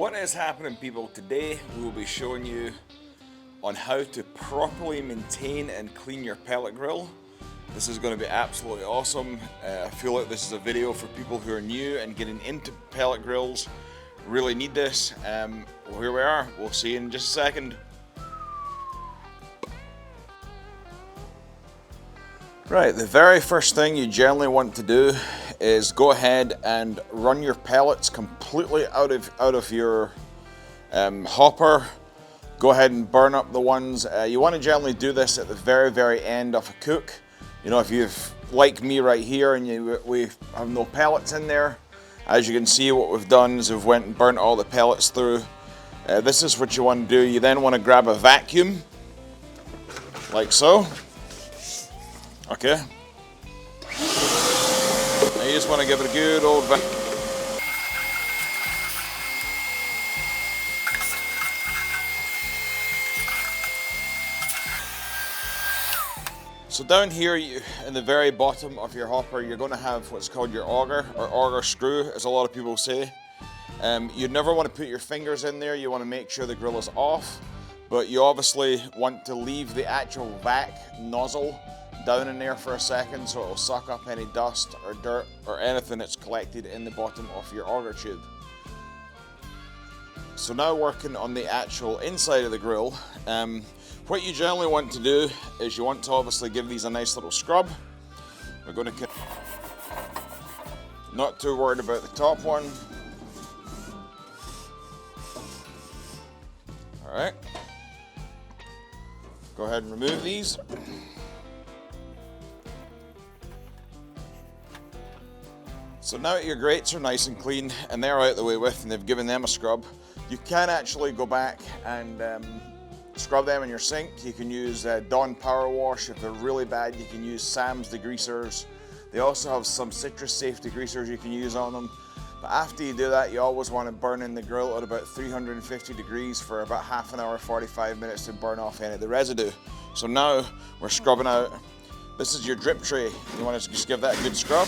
What is happening, people? Today we will be showing you on how to properly maintain and clean your pellet grill. This is going to be absolutely awesome. I feel like this is a video for people who are new and getting into pellet grills. Really need this. Well, here we are. We'll see you in just a second. Right, the very first thing you generally want to do is go ahead and run your pellets completely out of your hopper. Go ahead and burn up the ones. You want to generally do this at the very end of a cook. You know, if you've, like me right here, and we have no pellets in there, as you can see, what we've done is we've went and burnt all the pellets through. This is what you want to do. You then want to grab a vacuum, like so. Okay. Now you just want to give it a good old vacuum. So down here, in the very bottom of your hopper, you're going to have what's called your auger, or auger screw, as a lot of people say. You never want to put your fingers in there. You want to make sure the grill is off, but you obviously want to leave the actual vac nozzle down in there for a second so it will suck up any dust or dirt or anything that's collected in the bottom of your auger tube. So now working on the actual inside of the grill, what you generally want to do is you want to obviously give these a nice little scrub. We're going to, not too worried about the top one. Alright, go ahead and remove these. So now that your grates are nice and clean and they're out the way with and they've given them a scrub, you can actually go back and scrub them in your sink. You can use Dawn Power Wash. If they're really bad, you can use Sam's degreasers. They also have some citrus safe degreasers you can use on them. But after you do that, you always want to burn in the grill at about 350 degrees for about half an hour, 45 minutes to burn off any of the residue. So now we're scrubbing out. This is your drip tray. You want to just give that a good scrub.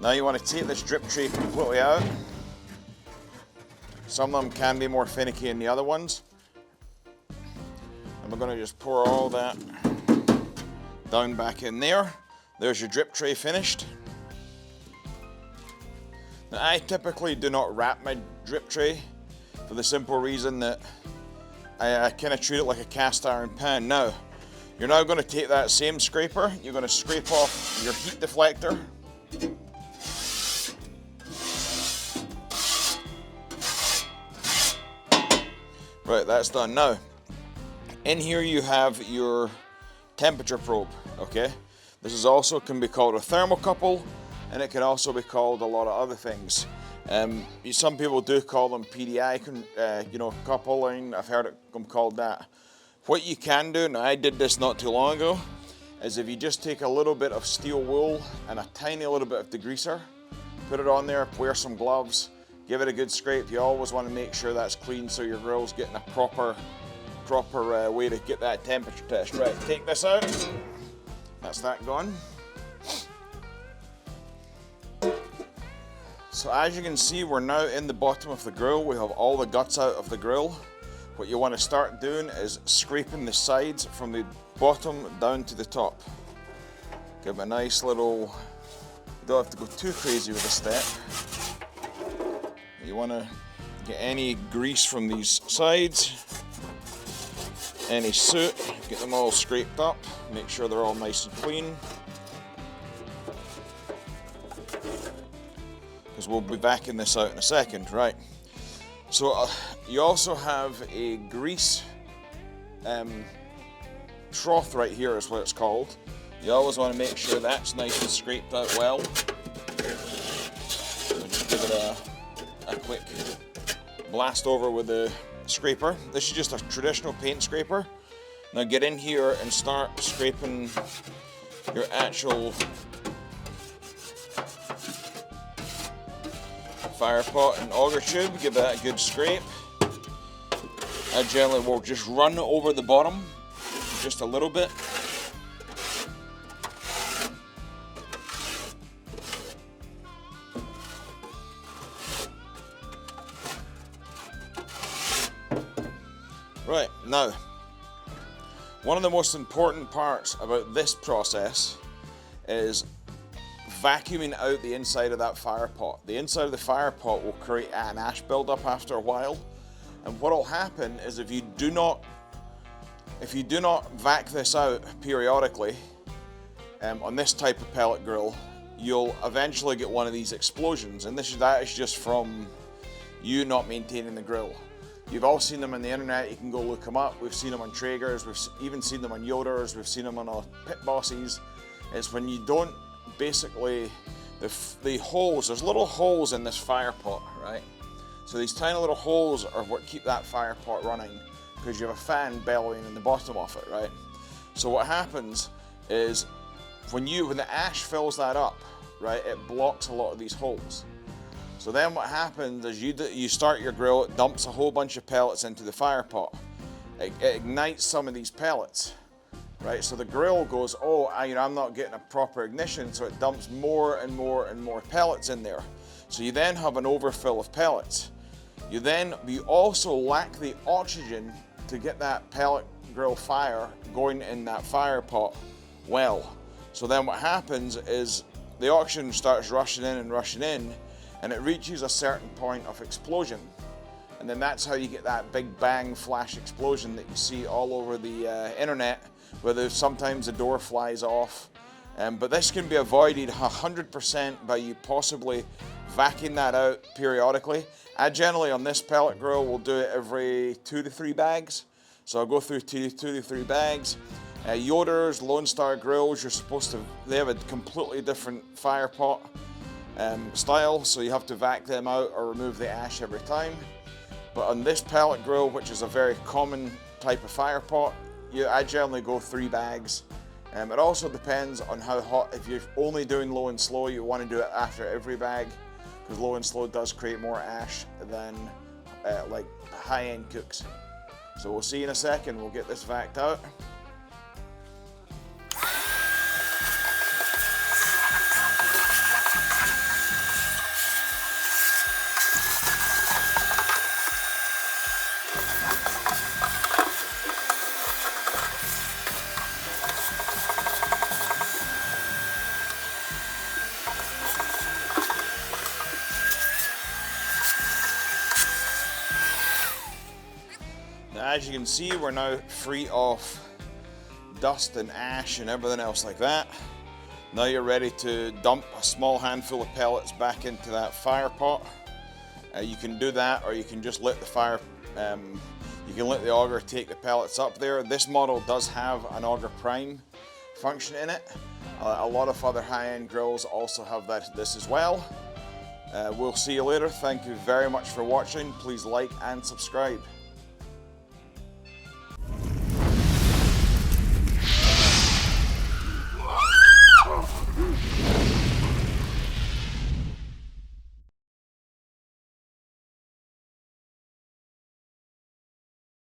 Now you want to take this drip tray completely out. Some of them can be more finicky than the other ones. And we're going to just pour all that down back in there. There's your drip tray finished. Now I typically do not wrap my drip tray for the simple reason that I kind of treat it like a cast iron pan. Now, you're now going to take that same scraper, you're going to scrape off your heat deflector. Right, that's done. Now, in here you have your temperature probe, okay? This is also can be called a thermocouple, and it can also be called a lot of other things. Some people do call them PDI, coupling. I've heard them called that. What you can do, and I did this not too long ago, is if you just take a little bit of steel wool and a tiny little bit of degreaser, put it on there, wear some gloves, give it a good scrape. You always want to make sure that's clean so your grill's getting a proper way to get that temperature test. Right, take this out. That's that gone. So as you can see, we're now in the bottom of the grill. We have all the guts out of the grill. What you want to start doing is scraping the sides from the bottom down to the top. Give them a nice little, you don't have to go too crazy with the step. You want to get any grease from these sides, any soot, get them all scraped up, make sure they're all nice and clean. Because we'll be backing this out in a second, right? So you also have a grease trough right here is what it's called. You always want to make sure that's nice and scraped out well. So just give it a quick blast over with the scraper. This is just a traditional paint scraper. Now get in here and start scraping your actual fire pot and auger tube. Give that a good scrape. I generally will just run over the bottom just a little bit. Now, one of the most important parts about this process is vacuuming out the inside of that fire pot. The inside of the fire pot will create an ash buildup after a while, and what will happen is if you do not vac this out periodically on this type of pellet grill, you'll eventually get one of these explosions, and that is just from you not maintaining the grill. You've all seen them on the internet, you can go look them up. We've seen them on Traegers, we've even seen them on Yoders, we've seen them on Pit Bosses. It's when you don't basically, the holes, there's little holes in this fire pot, right? So these tiny little holes are what keep that fire pot running, because you have a fan bellowing in the bottom of it, right? So what happens is when the ash fills that up, right, it blocks a lot of these holes. So then what happens is you start your grill, it dumps a whole bunch of pellets into the fire pot. It ignites some of these pellets, right? So the grill goes, oh, I'm not getting a proper ignition, so it dumps more and more and more pellets in there. So you then have an overfill of pellets. You also lack the oxygen to get that pellet grill fire going in that fire pot well. So then what happens is the oxygen starts rushing in, and it reaches a certain point of explosion. And then that's how you get that big bang flash explosion that you see all over the internet, where sometimes the door flies off. But this can be avoided 100% by you possibly vacuuming that out periodically. I generally, on this pellet grill, will do it every 2 to 3 bags. So I'll go through 2 to 3 bags. Yoders, Lone Star grills, they have a completely different fire pot style, so you have to vac them out or remove the ash every time. But on this pellet grill, which is a very common type of fire pot, I generally go 3 bags. It also depends on how hot. If you're only doing low and slow, you want to do it after every bag, because low and slow does create more ash than like high-end cooks. So we'll see in a second. We'll get this vac'd out. As you can see, we're now free of dust and ash and everything else like that. Now you're ready to dump a small handful of pellets back into that fire pot. You can do that, or you can just let the auger take the pellets up there. This model does have an auger prime function in it. A lot of other high-end grills also have this as well. We'll see you later. Thank you very much for watching. Please like and subscribe.